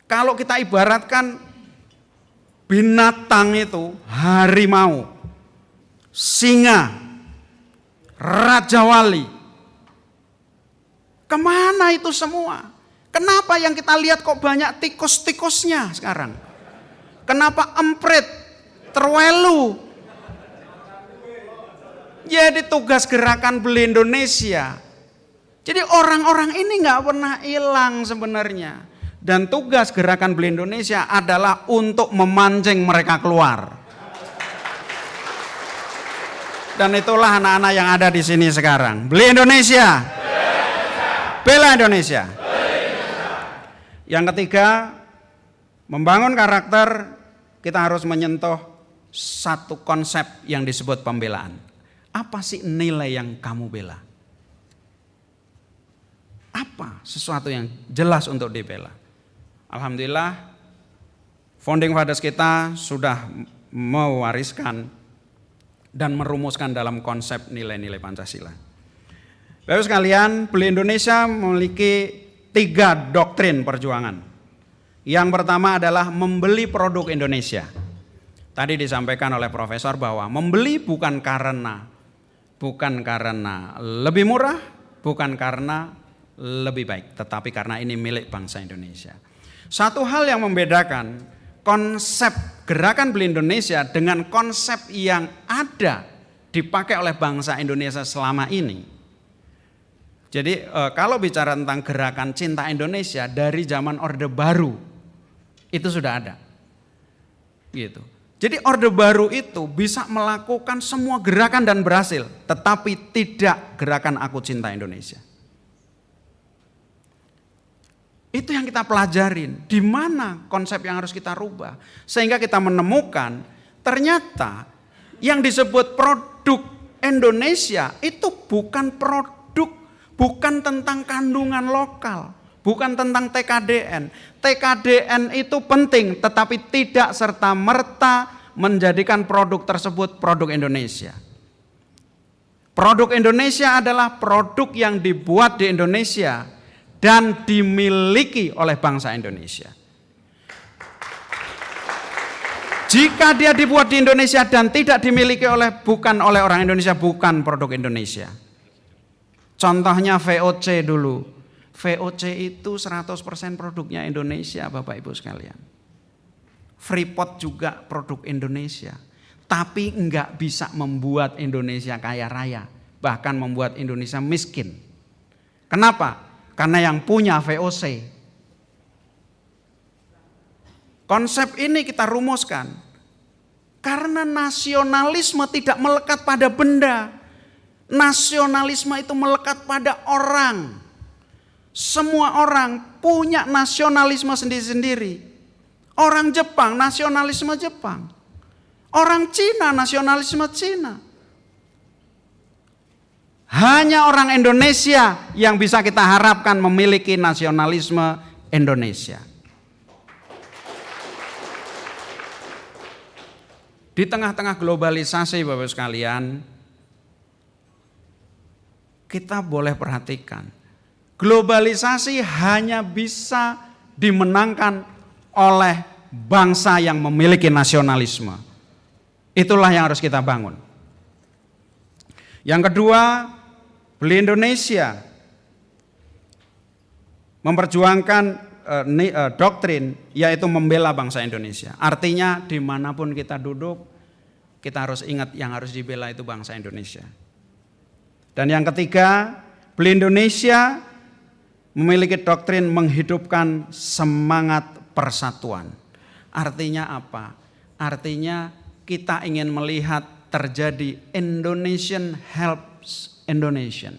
[SPEAKER 1] Kalau kita ibaratkan binatang itu harimau, singa, raja wali. Kemana itu semua? Kenapa yang kita lihat kok banyak tikus-tikusnya sekarang? Kenapa emprit, terwelu? Jadi tugas gerakan Beli Indonesia. Jadi orang-orang ini nggak pernah hilang sebenarnya. Dan tugas gerakan Beli Indonesia adalah untuk memancing mereka keluar. Dan itulah anak-anak yang ada di sini sekarang. Beli Indonesia. Bela Indonesia. Yang ketiga, membangun karakter, kita harus menyentuh satu konsep yang disebut pembelaan. Apa sih nilai yang kamu bela? Apa sesuatu yang jelas untuk dibela? Alhamdulillah, founding fathers kita sudah mewariskan dan merumuskan dalam konsep nilai-nilai Pancasila. Bapak sekalian, Beli Indonesia memiliki 3 doktrin perjuangan. Yang pertama adalah membeli produk Indonesia. Tadi disampaikan oleh Profesor bahwa membeli bukan karena lebih murah, bukan karena lebih baik, tetapi karena ini milik bangsa Indonesia. Satu hal yang membedakan konsep gerakan Beli Indonesia dengan konsep yang ada dipakai oleh bangsa Indonesia selama ini. Jadi kalau bicara tentang gerakan cinta Indonesia dari zaman Orde Baru itu sudah ada. Gitu. Jadi Orde Baru itu bisa melakukan semua gerakan dan berhasil, tetapi tidak gerakan Aku Cinta Indonesia. Itu yang kita pelajarin, di mana konsep yang harus kita rubah. Sehingga kita menemukan ternyata yang disebut produk Indonesia itu bukan produk, bukan tentang kandungan lokal, bukan tentang TKDN. TKDN itu penting, tetapi tidak serta-merta menjadikan produk tersebut produk Indonesia. Produk Indonesia adalah produk yang dibuat di Indonesia dan dimiliki oleh bangsa Indonesia. Jika dia dibuat di Indonesia dan tidak dimiliki bukan oleh orang Indonesia, bukan produk Indonesia. Contohnya VOC dulu. VOC itu 100% produknya Indonesia, Bapak Ibu sekalian. Freeport juga produk Indonesia. Tapi enggak bisa membuat Indonesia kaya raya. Bahkan membuat Indonesia miskin. Kenapa? Karena yang punya VOC. Konsep ini kita rumuskan. Karena nasionalisme tidak melekat pada benda. Nasionalisme itu melekat pada orang. Semua orang punya nasionalisme sendiri-sendiri. Orang Jepang, nasionalisme Jepang. Orang Cina, nasionalisme Cina. Hanya orang Indonesia yang bisa kita harapkan memiliki nasionalisme Indonesia. Di tengah-tengah globalisasi, Bapak sekalian, kita boleh perhatikan, globalisasi hanya bisa dimenangkan oleh bangsa yang memiliki nasionalisme. Itulah yang harus kita bangun. Yang kedua, Beli Indonesia memperjuangkan doktrin, yaitu membela bangsa Indonesia. Artinya dimanapun kita duduk, kita harus ingat yang harus dibela itu bangsa Indonesia. Dan yang ketiga, Beli Indonesia memiliki doktrin menghidupkan semangat persatuan. Artinya apa? Artinya kita ingin melihat terjadi Indonesian helps Indonesian.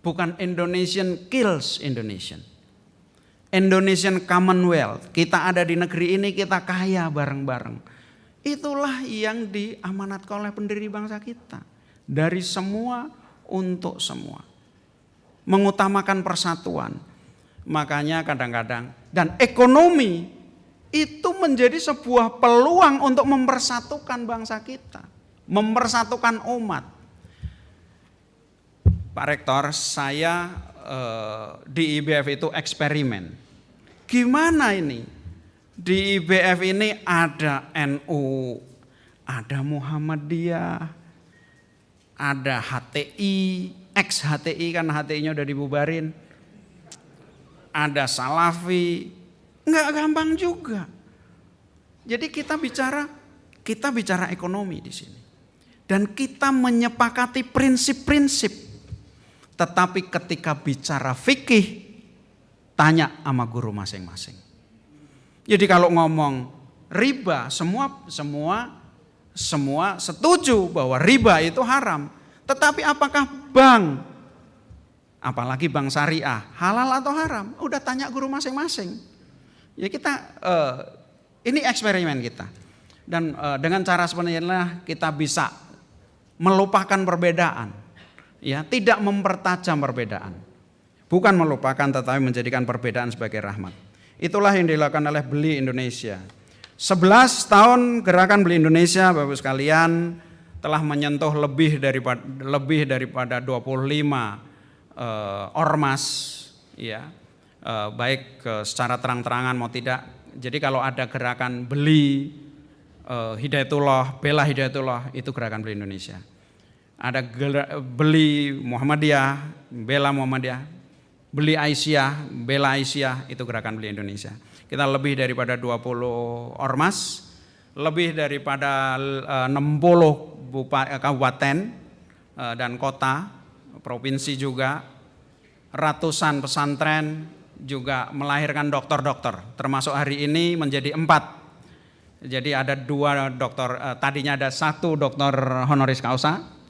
[SPEAKER 1] Bukan Indonesian kills Indonesian. Indonesian Commonwealth, kita ada di negeri ini, kita kaya bareng-bareng. Itulah yang diamanatkan oleh pendiri bangsa kita. Dari semua untuk semua. Mengutamakan persatuan. Makanya kadang-kadang, dan ekonomi itu menjadi sebuah peluang untuk mempersatukan bangsa kita. Mempersatukan umat. Pak Rektor, saya di IBF itu eksperimen. Gimana ini? Di IBF ini ada NU, ada Muhammadiyah, ada HTI, ex HTI kan HTI-nya udah dibubarin. Ada Salafi, nggak gampang juga. Jadi kita bicara ekonomi di sini. Dan kita menyepakati prinsip-prinsip. Tetapi ketika bicara fikih, tanya sama guru masing-masing. Jadi kalau ngomong riba, semua setuju bahwa riba itu haram. Tetapi apakah bank, apalagi bank syariah, halal atau haram? Udah tanya guru masing-masing. Ya kita, ini eksperimen kita. Dan dengan cara seperti inilah kita bisa melupakan perbedaan. Ya, tidak mempertajam perbedaan. Bukan melupakan tetapi menjadikan perbedaan sebagai rahmat. Itulah yang dilakukan oleh Beli Indonesia. 11 tahun gerakan Beli Indonesia, Bapak sekalian, telah menyentuh lebih daripada 25 ormas, ya, baik secara terang-terangan mau tidak. Jadi kalau ada gerakan Beli Hidayatullah, Bela Hidayatullah, itu gerakan Beli Indonesia. Ada Beli Muhammadiyah, Bela Muhammadiyah, Beli Aisyah, Bela Aisyah, itu gerakan Beli Indonesia. Kita lebih daripada 20 ormas, lebih daripada 60 kabupaten dan kota, provinsi juga, ratusan pesantren juga melahirkan dokter-dokter, termasuk hari ini menjadi 4. Jadi ada 2 dokter, tadinya ada 1 dokter honoris causa,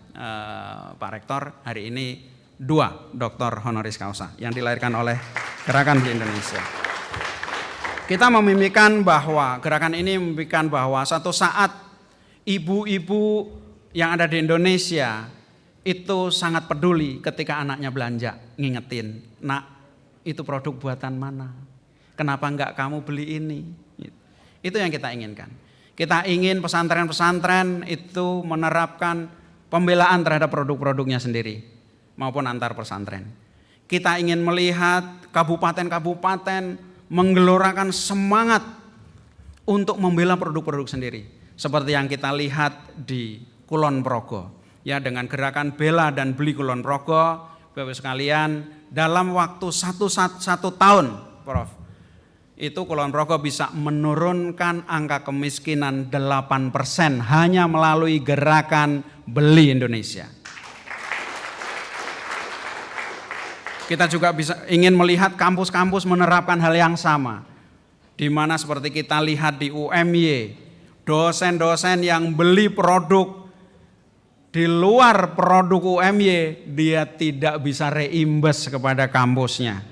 [SPEAKER 1] Pak Rektor, hari ini 2 dokter honoris causa yang dilahirkan oleh gerakan Beli Indonesia. Kita memimpikan bahwa gerakan ini memimpikan bahwa suatu saat ibu-ibu yang ada di Indonesia itu sangat peduli ketika anaknya belanja, ngingetin, nak itu produk buatan mana? Kenapa enggak kamu beli ini? Itu yang kita inginkan. Kita ingin pesantren-pesantren itu menerapkan pembelaan terhadap produk-produknya sendiri maupun antar pesantren. Kita ingin melihat kabupaten-kabupaten menggelorakan semangat untuk membela produk-produk sendiri. Seperti yang kita lihat di Kulon Progo. Ya, dengan gerakan Bela dan Beli Kulon Progo, Bapak sekalian, dalam waktu satu tahun, Prof, itu Kulon Progo bisa menurunkan angka kemiskinan 8% hanya melalui gerakan Beli Indonesia. Kita juga ingin melihat kampus-kampus menerapkan hal yang sama. Di mana seperti kita lihat di UMY, dosen-dosen yang beli produk di luar produk UMY, dia tidak bisa reimbas kepada kampusnya.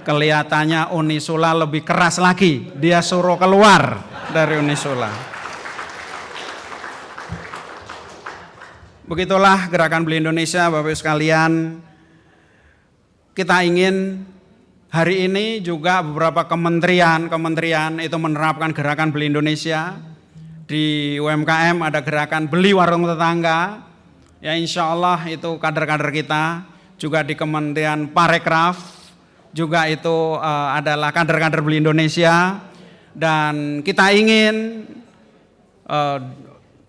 [SPEAKER 1] Kelihatannya Unisula lebih keras lagi, dia suruh keluar dari Unisula. Begitulah gerakan Beli Indonesia, Bapak sekalian. Kita ingin hari ini juga beberapa kementerian itu menerapkan gerakan Beli Indonesia. Di UMKM ada gerakan Beli Warung Tetangga. Ya, insya Allah itu kader-kader kita. Juga di Kementerian Parekraf juga itu adalah kader-kader Beli Indonesia. Dan kita ingin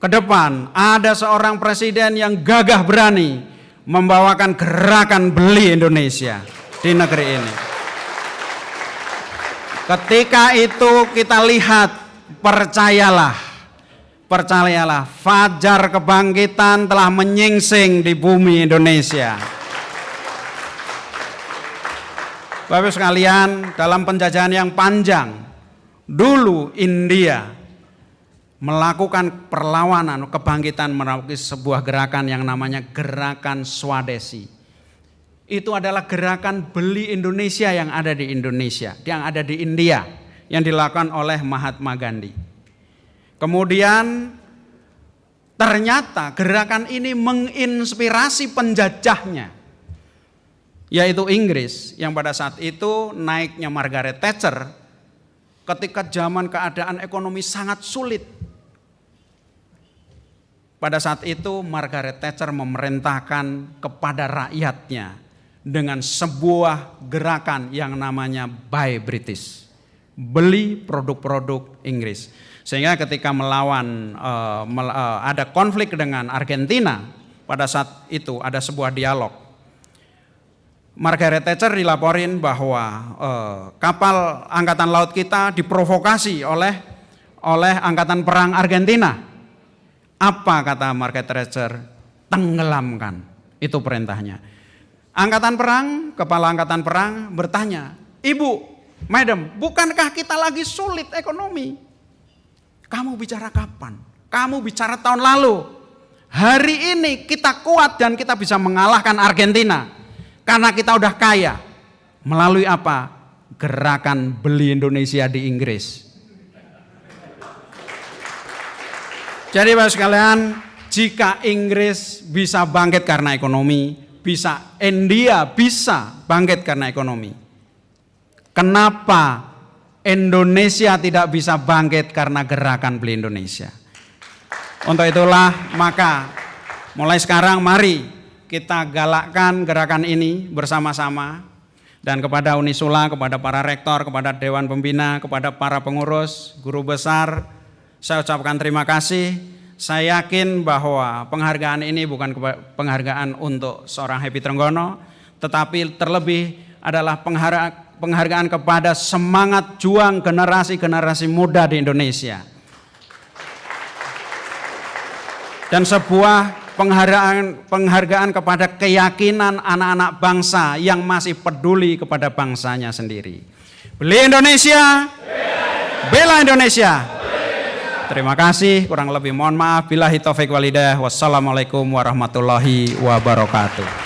[SPEAKER 1] ke depan ada seorang presiden yang gagah berani membawakan gerakan Beli Indonesia di negeri ini. Ketika itu kita lihat, percayalah, fajar kebangkitan telah menyingsing di bumi Indonesia. Bapak Ibu sekalian, dalam penjajahan yang panjang, dulu India melakukan perlawanan kebangkitan melalui sebuah gerakan yang namanya gerakan Swadesi. Itu adalah gerakan beli Indonesia yang ada di Indonesia, yang ada di India, yang dilakukan oleh Mahatma Gandhi. Kemudian ternyata gerakan ini menginspirasi penjajahnya, yaitu Inggris, yang pada saat itu naiknya Margaret Thatcher ketika zaman keadaan ekonomi sangat sulit. Pada saat itu Margaret Thatcher memerintahkan kepada rakyatnya dengan sebuah gerakan yang namanya Buy British, beli produk-produk Inggris. Sehingga ketika ada konflik dengan Argentina, pada saat itu ada sebuah dialog. Margaret Thatcher dilaporin bahwa kapal angkatan laut kita diprovokasi oleh angkatan perang Argentina. Apa kata Margaret Thatcher? Tenggelamkan. Itu perintahnya. Kepala angkatan perang bertanya, "Ibu, Madam, bukankah kita lagi sulit ekonomi? Kamu bicara kapan? Kamu bicara tahun lalu. Hari ini kita kuat dan kita bisa mengalahkan Argentina karena kita udah kaya. Melalui apa? Gerakan beli Indonesia di Inggris." Jadi Bapak sekalian, jika Inggris bisa bangkit karena ekonomi, India bisa bangkit karena ekonomi, kenapa Indonesia tidak bisa bangkit karena gerakan beli Indonesia? Untuk itulah maka mulai sekarang mari kita galakkan gerakan ini bersama-sama. Dan kepada Unisula, kepada para rektor, kepada Dewan Pembina, kepada para pengurus, guru besar, saya ucapkan terima kasih. Saya yakin bahwa penghargaan ini bukan penghargaan untuk seorang Happy Trenggono, tetapi terlebih adalah penghargaan kepada semangat juang generasi-generasi muda di Indonesia. Dan sebuah penghargaan kepada keyakinan anak-anak bangsa yang masih peduli kepada bangsanya sendiri. Beli Indonesia, bela Indonesia. Terima kasih, kurang lebih mohon maaf. Billahi taufiq wal hidayah. Wassalamualaikum warahmatullahi wabarakatuh.